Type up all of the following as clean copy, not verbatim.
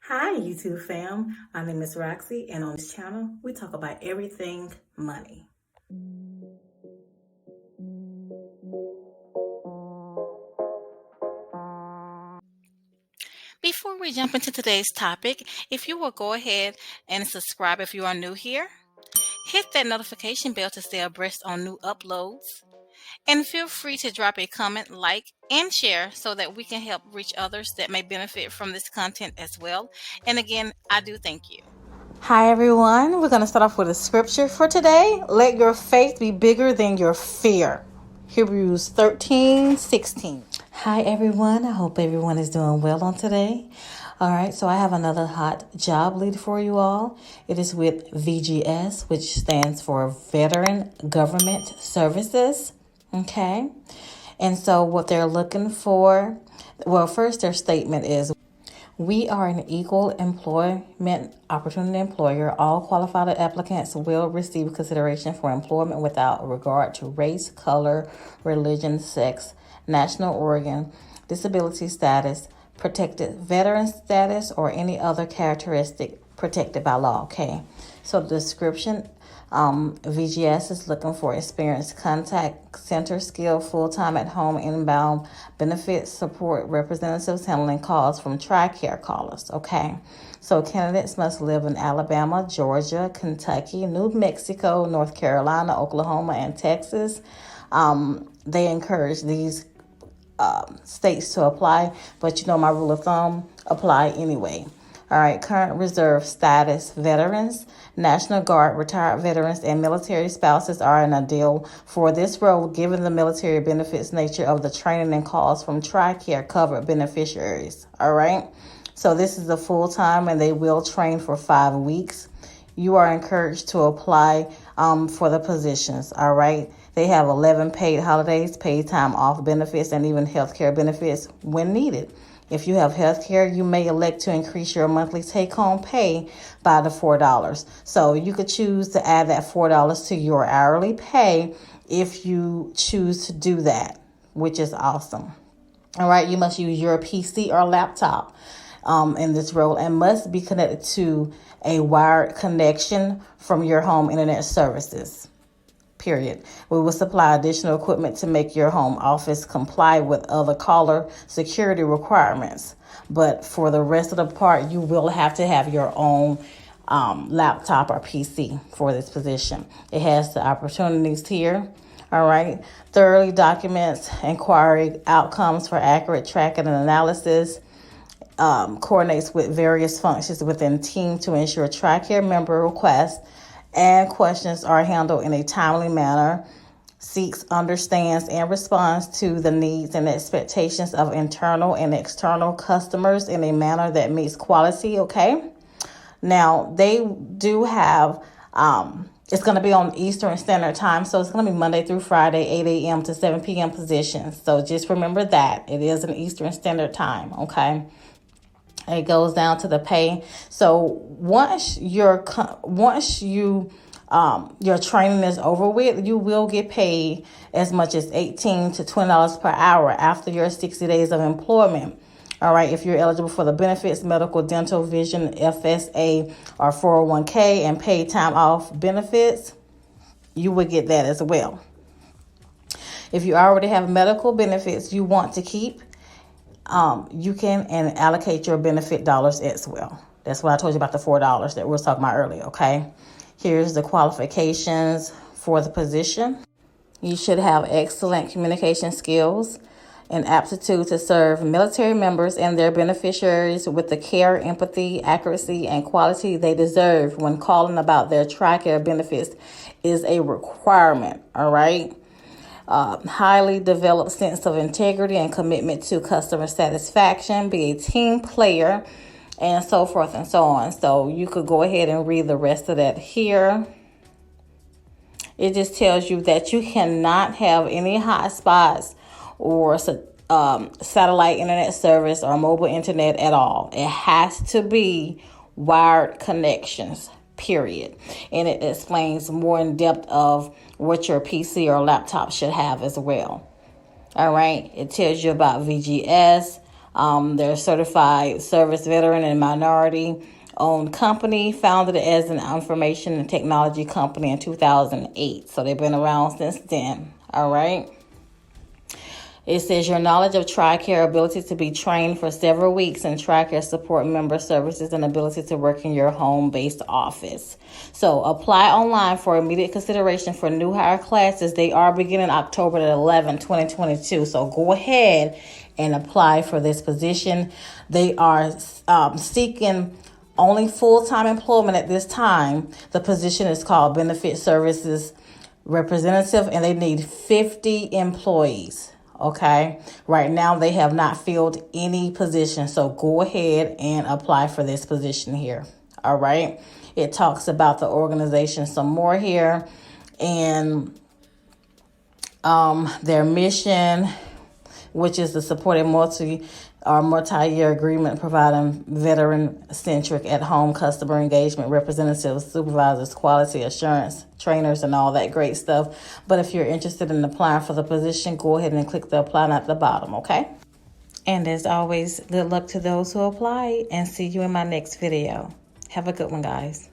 Hi YouTube fam, my name is Roxy and on this channel we talk about everything money. Before we jump into today's topic, if you will go ahead and subscribe if you are new here, hit that notification bell to stay abreast on new uploads, and feel free to drop a comment, like, and share so that we can help reach others that may benefit from this content as well. And again, I do thank you. Hi everyone, we're going to start off with a scripture for today. Let your faith be bigger than your fear. Hebrews 13:16. Hi everyone, I hope everyone is doing well on today. All right, so I have another hot job lead for you all. It is with VGS, which stands for Veteran Government Services. Okay, and so what they're looking for, well, first their statement is, we are an equal employment opportunity employer. All qualified applicants will receive consideration for employment without regard to race, color, religion, sex, national origin, disability status, protected veteran status, or any other characteristic protected by law. Okay, so the description, VGS is looking for experienced contact center skill, full-time at home, inbound benefits support representatives handling calls from TRICARE callers. Okay, so candidates must live in Alabama, Georgia, Kentucky, New Mexico, North Carolina, Oklahoma, and Texas. They encourage these states to apply, but you know my rule of thumb, apply anyway. All right, current reserve status veterans, National Guard retired veterans, and military spouses are an ideal for this role given the military benefits nature of the training and calls from TRICARE covered beneficiaries. All right, so this is a full-time and they will train for 5 weeks. You are encouraged to apply for the positions. All right, they have 11 paid holidays, paid time off benefits, and even healthcare benefits when needed. If you have health care, you may elect to increase your monthly take-home pay by the $4. So you could choose to add that $4 to your hourly pay if you choose to do that, which is awesome. All right, you must use your PC or laptop in this role and must be connected to a wired connection from your home internet services. Period. We will supply additional equipment to make your home office comply with other caller security requirements. But for the rest of the part, you will have to have your own laptop or PC for this position. It has the opportunities here. All right. Thoroughly documents inquiry outcomes for accurate tracking and analysis. Coordinates with various functions within team to ensure TRICARE member requests and questions are handled in a timely manner, seeks, understands, and responds to the needs and expectations of internal and external customers in a manner that meets quality. Okay, now they do have it's going to be on Eastern Standard Time, so it's going to be Monday through Friday, 8 a.m. to 7 p.m. positions. So just remember that it is an Eastern Standard Time. Okay. It goes down to the pay. So once your training is over with, you will get paid as much as $18 to $20 per hour after your 60 days of employment. All right, if you're eligible for the benefits, medical, dental, vision, FSA, or 401k, and paid time off benefits, you would get that as well. If you already have medical benefits you want to keep, you can and allocate your benefit dollars as well. That's what I told you about the $4 that we were talking about earlier, okay? Here's the qualifications for the position. You should have excellent communication skills and aptitude to serve military members and their beneficiaries with the care, empathy, accuracy, and quality they deserve when calling about their TRICARE benefits is a requirement, all right? Highly developed sense of integrity and commitment to customer satisfaction, be a team player, and so forth and so on. So you could go ahead and read the rest of that here. It just tells you that you cannot have any hotspots or satellite internet service or mobile internet at all. It has to be wired connections, period. And it explains more in depth of what your PC or laptop should have as well. All right. It tells you about VGS, They're a certified service veteran and minority-owned company, founded as an information and technology company in 2008. So they've been around since then. All right. It says your knowledge of TRICARE, ability to be trained for several weeks, and TRICARE support member services and ability to work in your home-based office. So apply online for immediate consideration for new hire classes. They are beginning October 11, 2022. So go ahead and apply for this position. They are seeking only full-time employment at this time. The position is called Benefit Services Representative, and they need 50 employees. Okay, right now they have not filled any position, so go ahead and apply for this position here. All right, it talks about the organization some more here, and their mission, which is to support a multi-year agreement providing veteran-centric at-home customer engagement representatives, supervisors, quality assurance, trainers, and all that great stuff. But if you're interested in applying for the position, go ahead and click the apply at the bottom, okay? And as always, good luck to those who apply, and see you in my next video. Have a good one, guys.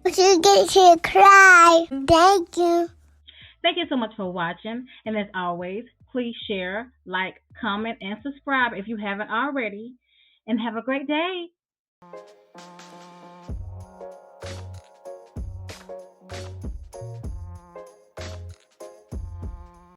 You get to cry. Thank you. Thank you so much for watching. And as always, please share, like, comment, and subscribe if you haven't already. And have a great day.